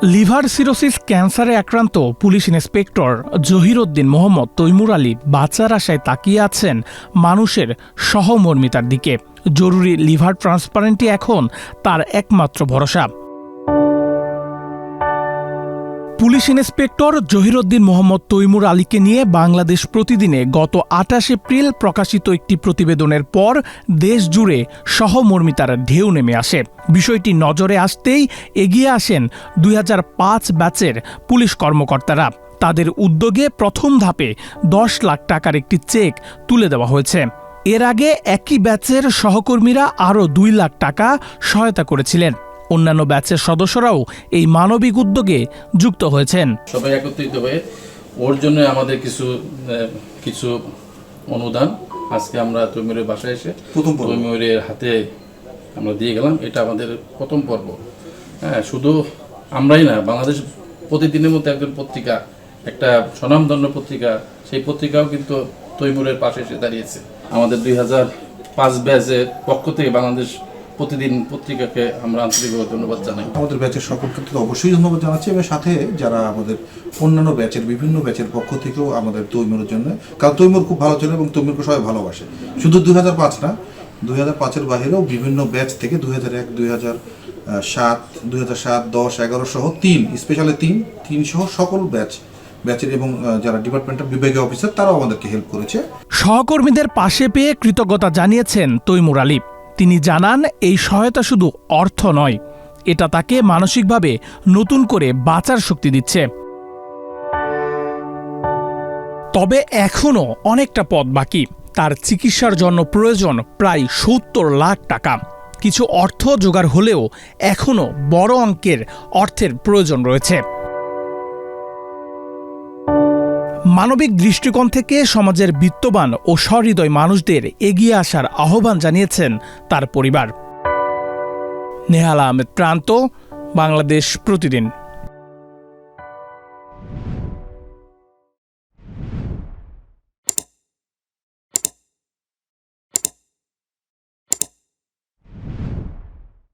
Liver cirrhosis ক্যান্সারে আক্রান্ত police inspector Zahiruddin Mohammad Taimur Ali বাঁচার আশায় তাকিয়ে আছেন মানুষের সহমর্মিতার দিকে। জরুরি লিভার ট্রান্সপ্লান্টই এখন তার একমাত্র ভরসা। পুলিশ ইন্সপেক্টর জহিরউদ্দিন মোহাম্মদ তৈমুর আলীকে নিয়ে বাংলাদেশ প্রতিদিনে গত ২৮ এপ্রিল প্রকাশিত একটি প্রতিবেদনের পর দেশ জুড়ে সহমর্মিতার ঢেউ নেমে আসে। বিষয়টি নজরে আসতেই এগিয়ে আসেন ২০০৫ ব্যাচের পুলিশ কর্মকর্তারা। তাদের উদ্যোগে প্রথম ধাপে ১০ লাখ টাকার একটি চেক তুলে দেওয়া হয়েছে। এর আগে একই ব্যাচের সহকর্মীরা আরও ২ লাখ টাকা সহায়তা করেছিলেন। অন্যান্য ব্যাচের সদস্যরাও এই মানবিক উদ্যোগে যুক্ত হয়েছেন। সবাই একত্রিত হয়ে ওর জন্য আমাদের কিছু অনুদান আজকে আমরা তৈমুরের বাসায় এসে তৈমুরের হাতে আমরা দিয়ে গেলাম। এটা আমাদের প্রথম পর্ব। হ্যাঁ, শুধু আমরাই না, বাংলাদেশ প্রতিদিনের মধ্যে একজন পত্রিকা, একটা স্বনামধন্য পত্রিকা, সেই পত্রিকাও কিন্তু তৈমুরের পাশে এসে দাঁড়িয়েছে। আমাদের ২০০৫ ব্যাচের পক্ষ থেকে বাংলাদেশ প্রতিদিন পত্রিকাকে আমরা আন্তরিকভাবে ধন্যবাদ জানাই। আমাদের ব্যাচের সকল ক্ষেত্রে অবশ্যই ধন্যবাদ জানাচ্ছি, এবং সাথে যারা আমাদের অন্যান্য ব্যাচের বিভিন্ন ব্যাচের পক্ষ থেকেও আমাদের তৈমুরের জন্য, কারণ তৈমুর খুব ভালো ছিল এবং তৈমুরকে সবাই ভালোবাসে। শুধু ২০০৫ না, ২০০৫-এর বাইরেও বিভিন্ন ব্যাচ থেকে ২০০১, ২০০৭, ২০০৭, ১০, ১১ সহ স্পেশালি তিন সহ সকল ব্যাচের এবং যারা ডিপার্টমেন্টের বিভাগীয় অফিসার তারাও আমাদেরকে হেল্প করেছে। সহকর্মীদের পাশে পেয়ে কৃতজ্ঞতা জানিয়েছেন তৈমুর আলী। তিনি জানান, এই সহায়তা শুধু অর্থ নয়, এটা তাকে মানসিকভাবে নতুন করে বাঁচার শক্তি দিচ্ছে। তবে এখনও অনেকটা পথ বাকি। তার চিকিৎসার জন্য প্রয়োজন প্রায় ৭০ লাখ টাকা। কিছু অর্থ জোগাড় হলেও এখনও বড় অঙ্কের অর্থের প্রয়োজন রয়েছে। মানবিক দৃষ্টিকোণ থেকে সমাজের বিত্তবান ও সহৃদয় মানুষদের এগিয়ে আসার আহ্বান জানিয়েছেন তার পরিবার। নেহাল আহমেদ প্রান্ত, বাংলাদেশ প্রতিদিন।